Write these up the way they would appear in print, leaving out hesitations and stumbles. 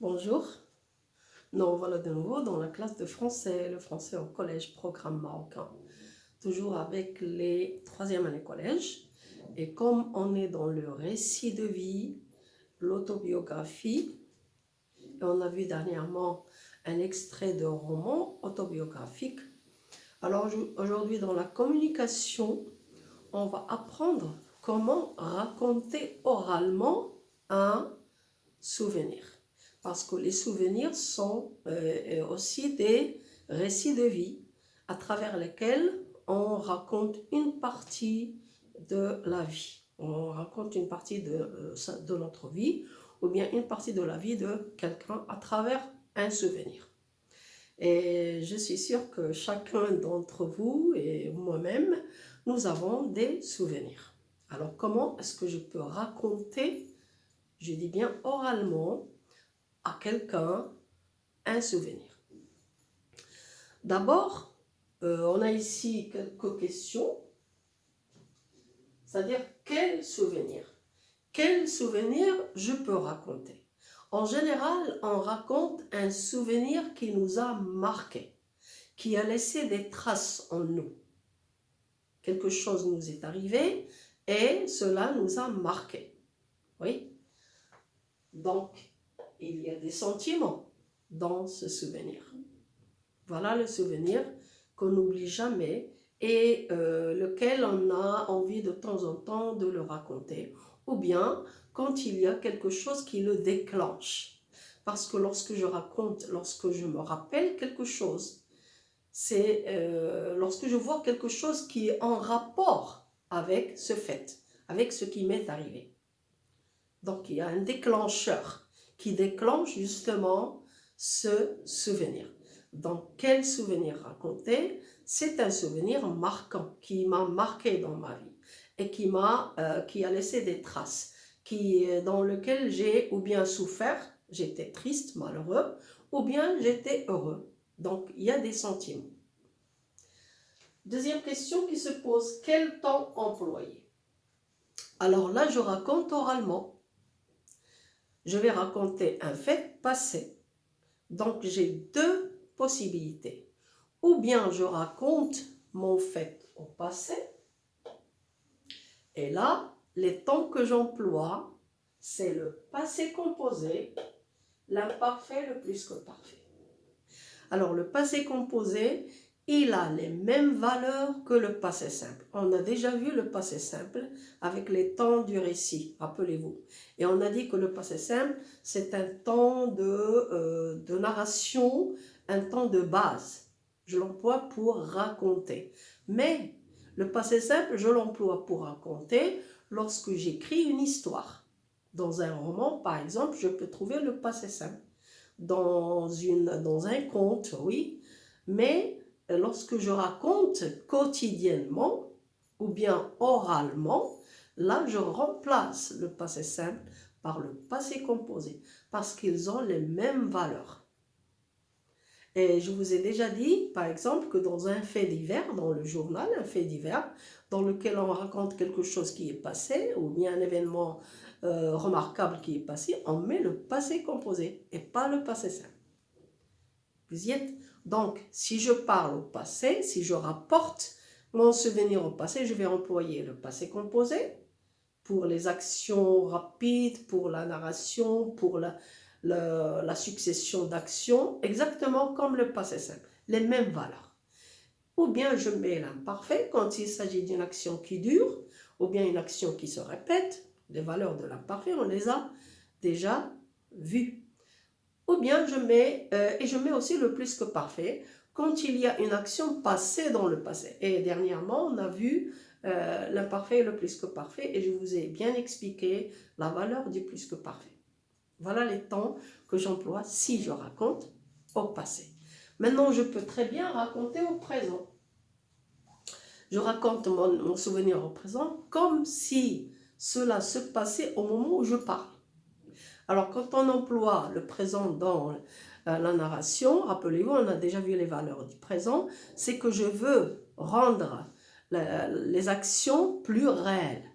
Bonjour, nous voilà de nouveau dans la classe de français, le français au collège programme marocain, toujours avec les troisième année collège. Et comme on est dans le récit de vie, l'autobiographie, et on a vu dernièrement un extrait de roman autobiographique, alors aujourd'hui dans la communication, on va apprendre comment raconter oralement un souvenir. Parce que les souvenirs sont aussi des récits de vie à travers lesquels on raconte une partie de la vie. On raconte une partie de notre vie ou bien une partie de la vie de quelqu'un à travers un souvenir. Et je suis sûre que chacun d'entre vous et moi-même, nous avons des souvenirs. Alors comment est-ce que je peux raconter, je dis bien oralement, à quelqu'un un souvenir? D'abord, on a ici quelques questions, c'est-à-dire quel souvenir? Quel souvenir je peux raconter? En général, on raconte un souvenir qui nous a marqué, qui a laissé des traces en nous. Quelque chose nous est arrivé et cela nous a marqué. Oui? Donc, il y a des sentiments dans ce souvenir. Voilà le souvenir qu'on n'oublie jamais et lequel on a envie de temps en temps de le raconter. Ou bien quand il y a quelque chose qui le déclenche. Parce que lorsque je raconte, lorsque je me rappelle quelque chose, c'est lorsque je vois quelque chose qui est en rapport avec ce fait, avec ce qui m'est arrivé. Donc il y a un déclencheur qui déclenche justement ce souvenir. Donc quel souvenir raconter? C'est un souvenir marquant qui m'a marqué dans ma vie et qui a laissé des traces, dans lequel j'ai ou bien souffert, j'étais triste, malheureux, ou bien j'étais heureux. Donc il y a des sentiments. Deuxième question qui se pose, quel temps employer? Alors là, je raconte oralement. Je vais raconter un fait passé. Donc j'ai deux possibilités. Ou bien je raconte mon fait au passé. Et là, les temps que j'emploie, c'est le passé composé, l'imparfait le plus que parfait. Alors le passé composé, il a les mêmes valeurs que le passé simple. On a déjà vu le passé simple avec les temps du récit, rappelez-vous. Et on a dit que le passé simple, c'est un temps de narration, un temps de base. Je l'emploie pour raconter. Mais le passé simple, je l'emploie pour raconter lorsque j'écris une histoire. Dans un roman, par exemple, je peux trouver le passé simple. Dans un conte, oui, mais lorsque je raconte quotidiennement ou bien oralement, là je remplace le passé simple par le passé composé parce qu'ils ont les mêmes valeurs. Et je vous ai déjà dit, par exemple, que dans un fait divers, dans le journal, un fait divers, dans lequel on raconte quelque chose qui est passé, ou bien un événement remarquable qui est passé, on met le passé composé et pas le passé simple. Vous y êtes? Donc, si je parle au passé, si je rapporte mon souvenir au passé, je vais employer le passé composé pour les actions rapides, pour la narration, pour la succession d'actions, exactement comme le passé simple, les mêmes valeurs. Ou bien je mets l'imparfait quand il s'agit d'une action qui dure, ou bien une action qui se répète. Les valeurs de l'imparfait, on les a déjà vues. Ou bien je mets aussi le plus que parfait quand il y a une action passée dans le passé. Et dernièrement, on a vu l'imparfait et le plus que parfait et je vous ai bien expliqué la valeur du plus que parfait. Voilà les temps que j'emploie si je raconte au passé. Maintenant, je peux très bien raconter au présent. Je raconte mon souvenir au présent comme si cela se passait au moment où je parle. Alors, quand on emploie le présent dans la narration, rappelez-vous, on a déjà vu les valeurs du présent, c'est que je veux rendre les actions plus réelles,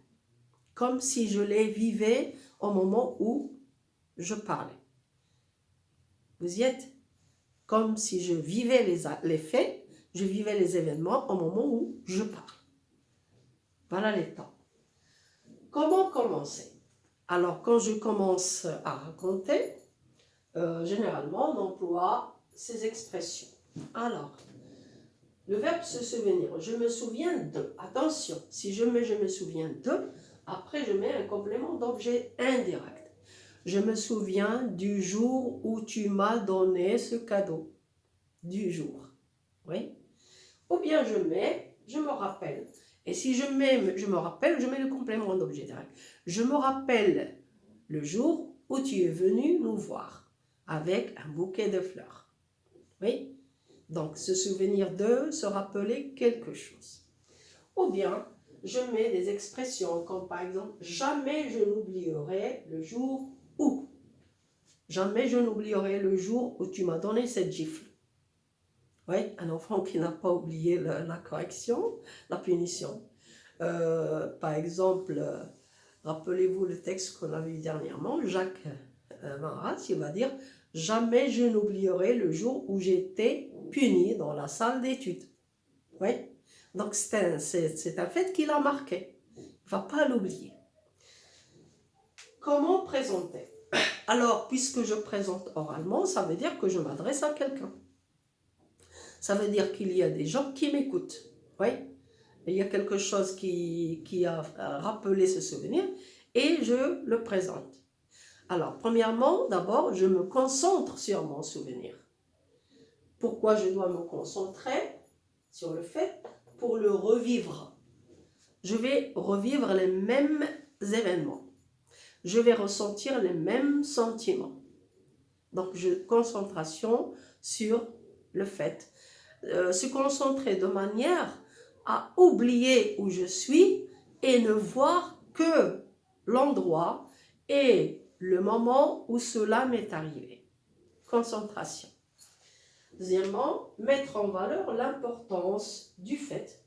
comme si je les vivais au moment où je parlais. Vous y êtes? Comme si je vivais les faits, je vivais les événements au moment où je parle. Voilà les temps. Comment commencer? Alors, quand je commence à raconter, généralement, on emploie ces expressions. Alors, le verbe se souvenir, je me souviens de. Attention, si je mets je me souviens de, après je mets un complément d'objet indirect. Je me souviens du jour où tu m'as donné ce cadeau. Du jour. Oui. Ou bien je mets, je me rappelle. Et si je mets, je me rappelle, je mets le complément d'objet direct. Je me rappelle le jour où tu es venu nous voir avec un bouquet de fleurs. Oui. Donc, se souvenir de, se rappeler quelque chose. Ou bien, je mets des expressions comme par exemple, jamais je n'oublierai le jour où. Jamais je n'oublierai le jour où tu m'as donné cette gifle. Oui, un enfant qui n'a pas oublié la correction, la punition. Par exemple, rappelez-vous le texte qu'on a vu dernièrement, Jacques Marat, il va dire « Jamais je n'oublierai le jour où j'étais puni dans la salle d'études. » Oui, donc c'est un fait qui l'a marqué. Il ne va pas l'oublier. Comment présenter? Alors, puisque je présente oralement, ça veut dire que je m'adresse à quelqu'un. Ça veut dire qu'il y a des gens qui m'écoutent. Oui, il y a quelque chose qui a rappelé ce souvenir et je le présente. Alors, premièrement, d'abord, je me concentre sur mon souvenir. Pourquoi je dois me concentrer sur le fait? Pour le revivre. Je vais revivre les mêmes événements. Je vais ressentir les mêmes sentiments. Donc, concentration sur le fait. Se concentrer de manière à oublier où je suis et ne voir que l'endroit et le moment où cela m'est arrivé. Concentration. Deuxièmement, mettre en valeur l'importance du fait.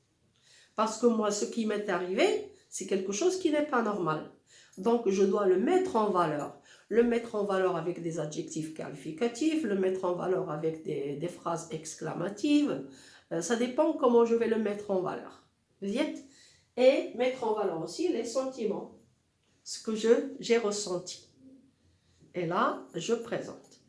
Parce que moi, ce qui m'est arrivé, c'est quelque chose qui n'est pas normal. Donc, je dois le mettre en valeur. Le mettre en valeur avec des adjectifs qualificatifs, le mettre en valeur avec des phrases exclamatives. Ça dépend comment je vais le mettre en valeur. Vous y êtes? Et mettre en valeur aussi les sentiments, ce que j'ai ressenti. Et là, je présente.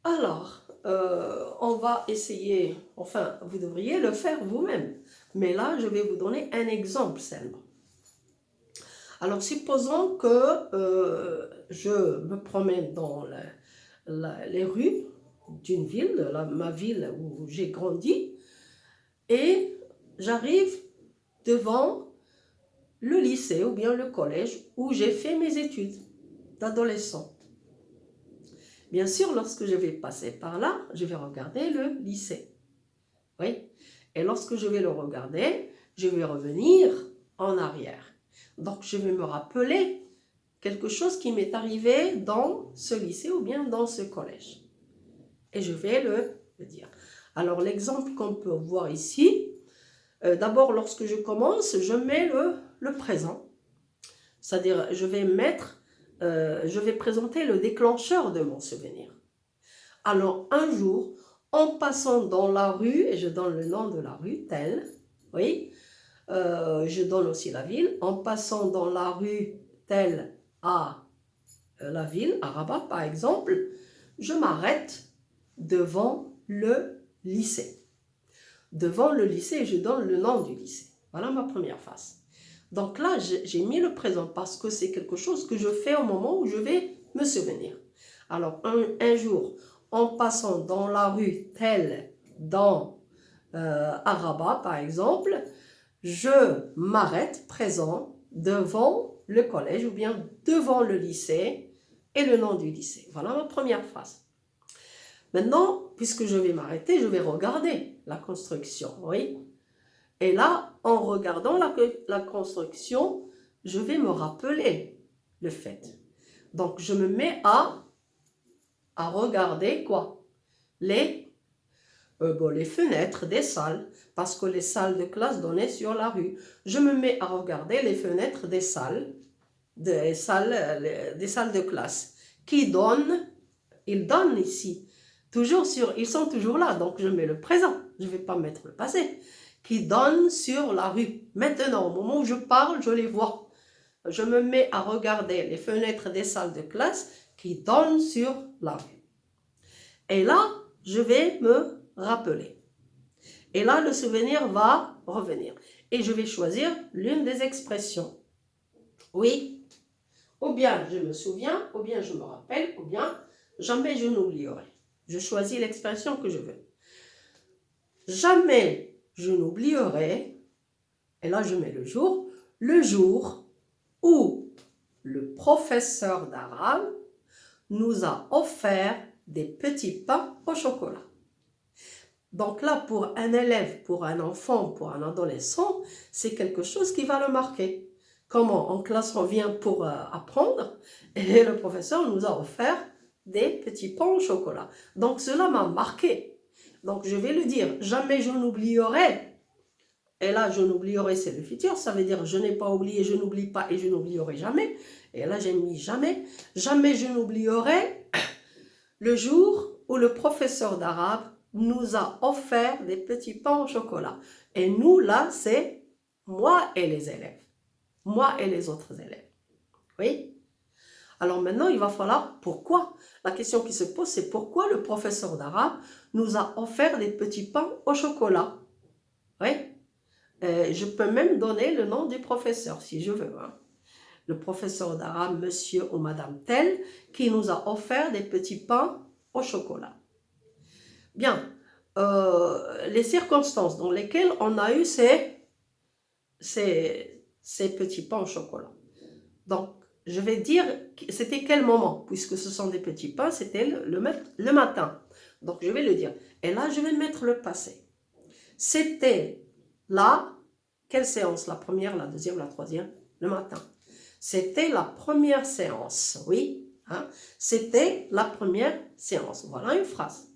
Alors, on va essayer, enfin, vous devriez le faire vous-même. Mais là, je vais vous donner un exemple seulement. Alors, supposons que je me promène dans les rues d'une ville, ma ville où j'ai grandi, et j'arrive devant le lycée ou bien le collège où j'ai fait mes études d'adolescent. Bien sûr, lorsque je vais passer par là, je vais regarder le lycée. Oui. Et lorsque je vais le regarder, je vais revenir en arrière. Donc, je vais me rappeler quelque chose qui m'est arrivé dans ce lycée ou bien dans ce collège. Et je vais le dire. Alors, l'exemple qu'on peut voir ici, d'abord, lorsque je commence, je mets le présent. C'est-à-dire, je vais présenter le déclencheur de mon souvenir. Alors, un jour, en passant dans la rue, et je donne le nom de la rue, telle, oui, je donne aussi la ville, en passant dans la rue telle à la ville, à Rabat par exemple, je m'arrête devant le lycée. Devant le lycée, je donne le nom du lycée. Voilà ma première phase. Donc là, j'ai mis le présent parce que c'est quelque chose que je fais au moment où je vais me souvenir. Alors, un jour, en passant dans la rue telle, à Rabat par exemple, je m'arrête présent devant le collège ou bien devant le lycée et le nom du lycée. Voilà ma première phrase. Maintenant, puisque je vais m'arrêter, je vais regarder la construction, oui. Et là, en regardant la construction, je vais me rappeler le fait. Donc, je me mets à regarder quoi? Les fenêtres des salles, parce que les salles de classe donnaient sur la rue. Je me mets à regarder les fenêtres des salles de classe, qui donnent Ils donnent ici. Ils sont toujours là, donc je mets le présent. Je ne vais pas mettre le passé. Qui donnent sur la rue. Maintenant, au moment où je parle, je les vois. Je me mets à regarder les fenêtres des salles de classe qui donnent sur la rue. Et là, je vais me rappeler. Et là, le souvenir va revenir. Et je vais choisir l'une des expressions. Oui, ou bien je me souviens, ou bien je me rappelle, ou bien jamais je n'oublierai. Je choisis l'expression que je veux. Jamais je n'oublierai, et là je mets le jour où le professeur d'arabe nous a offert des petits pains au chocolat. Donc là, pour un élève, pour un enfant, pour un adolescent, c'est quelque chose qui va le marquer. Comment en classe on vient pour apprendre et le professeur nous a offert des petits pains au chocolat. Donc cela m'a marqué. Donc je vais le dire, jamais je n'oublierai. Et là, je n'oublierai, c'est le futur, ça veut dire je n'ai pas oublié, je n'oublie pas et je n'oublierai jamais. Et là, j'ai mis jamais. Jamais je n'oublierai le jour où le professeur d'arabe nous a offert des petits pains au chocolat. Et nous, là, c'est moi et les élèves. Moi et les autres élèves. Oui? Alors maintenant, il va falloir pourquoi. La question qui se pose, c'est pourquoi le professeur d'arabe nous a offert des petits pains au chocolat. Oui? Je peux même donner le nom du professeur, si je veux. Hein. Le professeur d'arabe, monsieur ou madame tel, qui nous a offert des petits pains au chocolat. Bien, les circonstances dans lesquelles on a eu ces petits pains au chocolat. Donc, je vais dire, c'était quel moment, puisque ce sont des petits pains, c'était le matin. Donc, je vais le dire. Et là, je vais mettre le passé. C'était là, quelle séance? La première, la deuxième, la troisième? Le matin. C'était la première séance, oui. Hein? C'était la première séance. Voilà une phrase.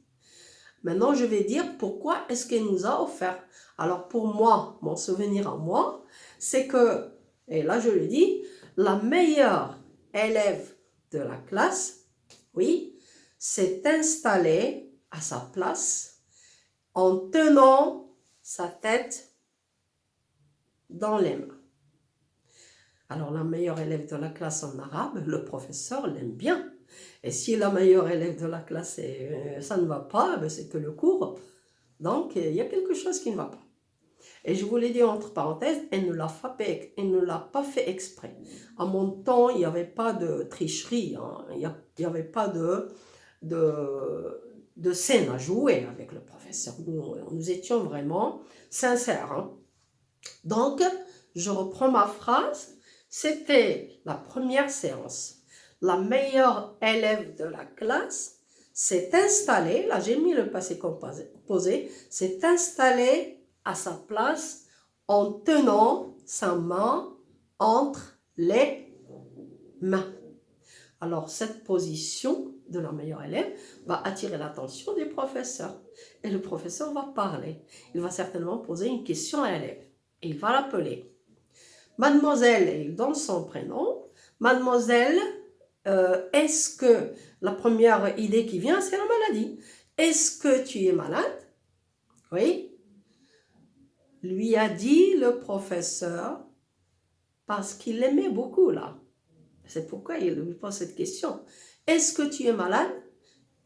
Maintenant, je vais dire pourquoi est-ce qu'il nous a offert. Alors, pour moi, mon souvenir à moi, c'est que, et là je le dis, la meilleure élève de la classe, oui, s'est installée à sa place en tenant sa tête dans les mains. Alors, la meilleure élève de la classe en arabe, le professeur l'aime bien. Et si la meilleure élève de la classe, ça ne va pas, c'est que le cours. Donc, il y a quelque chose qui ne va pas. Et je vous l'ai dit entre parenthèses, elle ne l'a pas fait exprès. À mon temps, il n'y avait pas de tricherie, hein. Il n'y avait pas de scène à jouer avec le professeur. Nous étions vraiment sincères. Hein. Donc, je reprends ma phrase. C'était la première séance. La meilleure élève de la classe s'est installée, là j'ai mis le passé composé, s'est installée à sa place en tenant sa main entre les mains. Alors cette position de la meilleure élève va attirer l'attention du professeur. Et le professeur va parler. Il va certainement poser une question à l'élève. Et il va l'appeler. Mademoiselle, et il donne son prénom. Mademoiselle, est-ce que, la première idée qui vient, c'est la maladie. Est-ce que tu es malade? Oui. Lui a dit le professeur, parce qu'il l'aimait beaucoup là. C'est pourquoi il lui pose cette question. Est-ce que tu es malade?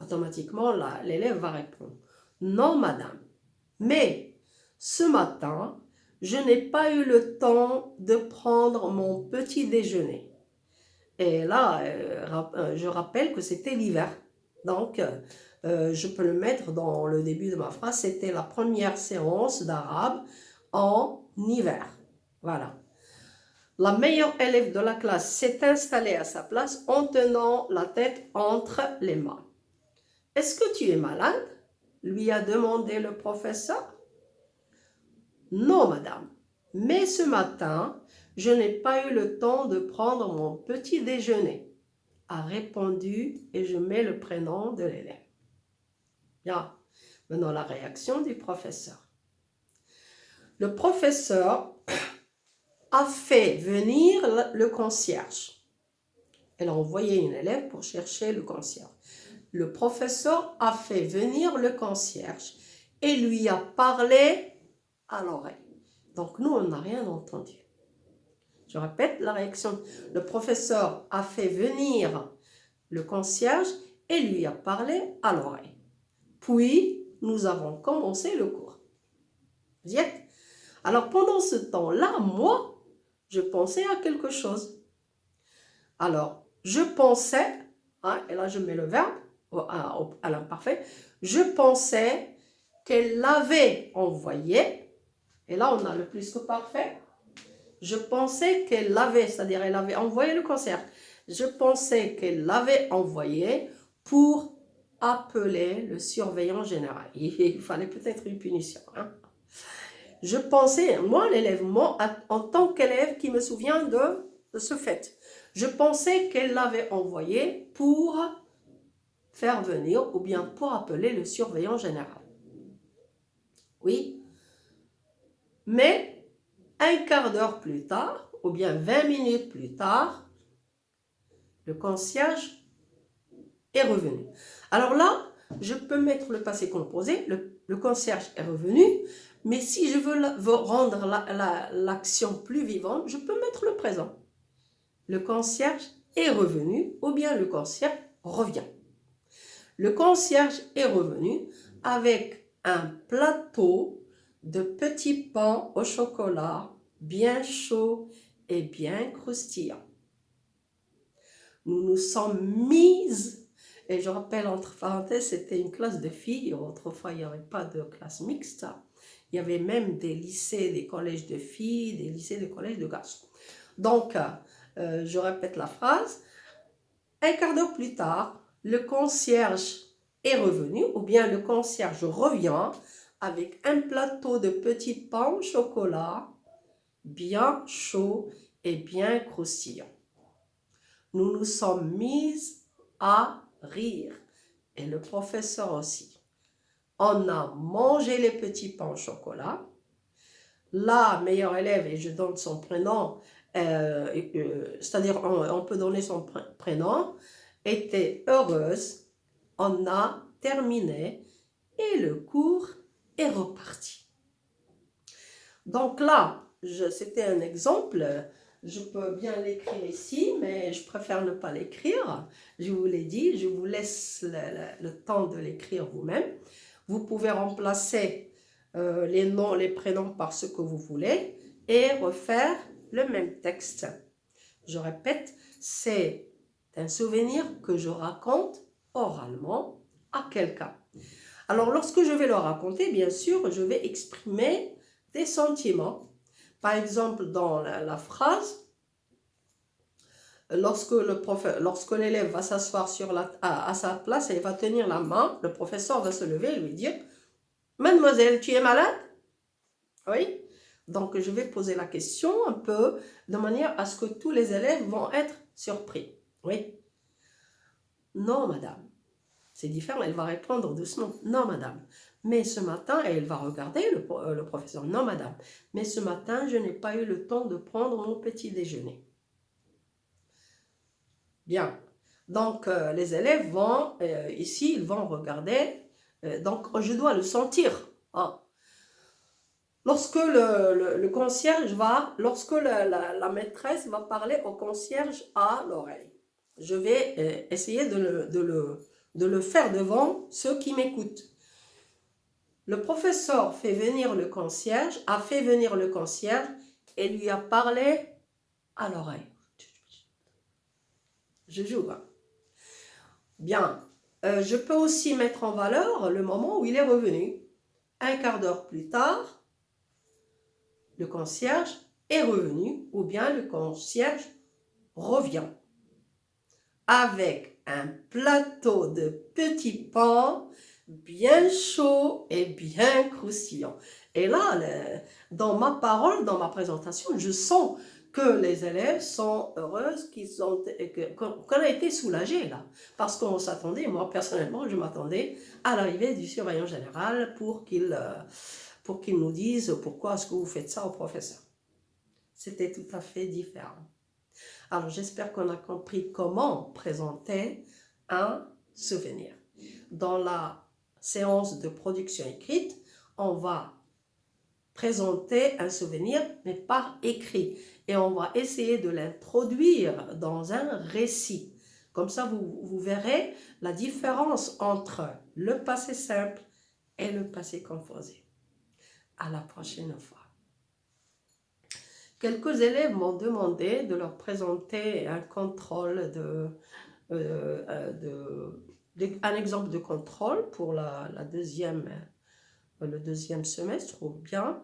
Automatiquement, l'élève va répondre. Non, madame. Mais ce matin, je n'ai pas eu le temps de prendre mon petit déjeuner. Et là, je rappelle que c'était l'hiver. Donc, je peux le mettre dans le début de ma phrase. C'était la première séance d'arabe en hiver. Voilà. La meilleure élève de la classe s'est installée à sa place en tenant la tête entre les mains. Est-ce que tu es malade? Lui a demandé le professeur. Non, madame. Mais ce matin, je n'ai pas eu le temps de prendre mon petit déjeuner, a répondu et je mets le prénom de l'élève. Bien, maintenant la réaction du professeur. Le professeur a fait venir le concierge. Elle a envoyé une élève pour chercher le concierge. le professeur a fait venir le concierge et lui a parlé à l'oreille. Donc nous, on n'a rien entendu. Je répète la réaction. Le professeur a fait venir le concierge et lui a parlé à l'oreille. Puis, nous avons commencé le cours. Vous y êtes? Alors, pendant ce temps-là, moi, je pensais à quelque chose. Alors, je pensais, et là je mets le verbe à l'imparfait, je pensais qu'elle l'avait envoyé, et là on a le plus que parfait, je pensais qu'elle l'avait, c'est-à-dire elle avait envoyé le concierge, je pensais qu'elle l'avait envoyé pour appeler le surveillant général. Il fallait peut-être une punition. Je pensais, moi l'élève, en tant qu'élève qui me souvient de ce fait, je pensais qu'elle l'avait envoyé pour faire venir ou bien pour appeler le surveillant général. Oui. Mais un quart d'heure plus tard, ou bien 20 minutes plus tard, le concierge est revenu. Alors là, je peux mettre le passé composé, le concierge est revenu, mais si je veux rendre l'action plus vivante, je peux mettre le présent. Le concierge est revenu ou bien le concierge revient. Le concierge est revenu avec un plateau de petits pains au chocolat bien chaud et bien croustillant. Nous nous sommes mises, et je rappelle entre parenthèses, c'était une classe de filles, autrefois il n'y avait pas de classe mixte, il y avait même des lycées, des collèges de filles, des lycées, des collèges de garçons. Donc, je répète la phrase, un quart d'heure plus tard, le concierge est revenu, ou bien le concierge revient avec un plateau de petits pains au chocolat, bien chaud et bien croustillant. Nous nous sommes mises à rire, et le professeur aussi. On a mangé les petits pains au chocolat. La meilleure élève, et je donne son prénom, c'est-à-dire on peut donner son prénom, était heureuse. On a terminé et le cours est reparti. Donc là, c'était un exemple. Je peux bien l'écrire ici, mais je préfère ne pas l'écrire. Je vous l'ai dit, je vous laisse le temps de l'écrire vous-même. Vous pouvez remplacer les noms, les prénoms par ce que vous voulez et refaire le même texte. Je répète, c'est un souvenir que je raconte oralement à quelqu'un. Alors, lorsque je vais le raconter, bien sûr, je vais exprimer des sentiments. Par exemple, dans la phrase, lorsque l'élève va s'asseoir à sa place et va tenir la main, le professeur va se lever et lui dire « Mademoiselle, tu es malade ?» Oui. Donc, je vais poser la question un peu de manière à ce que tous les élèves vont être surpris. Oui. Non, madame. C'est différent, elle va répondre doucement. Non, madame. Mais ce matin, et elle va regarder le professeur. Non, madame. Mais ce matin, je n'ai pas eu le temps de prendre mon petit déjeuner. Bien. Donc, les élèves vont, ici, ils vont regarder. Donc, je dois le sentir. Hein. Lorsque le concierge lorsque la maîtresse va parler au concierge à l'oreille, je vais essayer de le faire devant ceux qui m'écoutent. Le professeur a fait venir le concierge et lui a parlé à l'oreille. Je joue. Hein. Bien. Je peux aussi mettre en valeur le moment où il est revenu. Un quart d'heure plus tard, le concierge est revenu ou bien le concierge revient avec un plateau de petits pains bien chaud et bien croustillant. Et là, dans ma parole, dans ma présentation, je sens que les élèves sont heureuses, qu'on a été soulagés là. Parce qu'on s'attendait, moi personnellement, je m'attendais à l'arrivée du surveillant général pour qu'il nous dise pourquoi est-ce que vous faites ça au professeur. C'était tout à fait différent. Alors, j'espère qu'on a compris comment présenter un souvenir. Dans la séance de production écrite, on va présenter un souvenir, mais par écrit. Et on va essayer de l'introduire dans un récit. Comme ça, vous verrez la différence entre le passé simple et le passé composé. À la prochaine fois. Quelques élèves m'ont demandé de leur présenter un contrôle un exemple de contrôle pour le deuxième semestre ou bien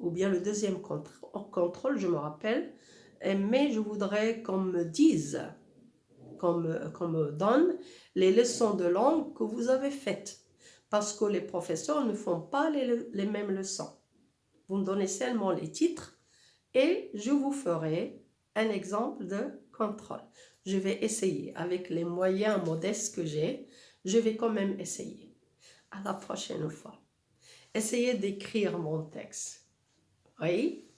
le deuxième contrôle, je me rappelle, mais je voudrais qu'on me dise, qu'on me donne les leçons de langue que vous avez faites, parce que les professeurs ne font pas les mêmes leçons. Vous me donnez seulement les titres et je vous ferai un exemple de contrôle. Je vais essayer avec les moyens modestes que j'ai, je vais quand même essayer. À la prochaine fois. Essayez d'écrire mon texte. Oui?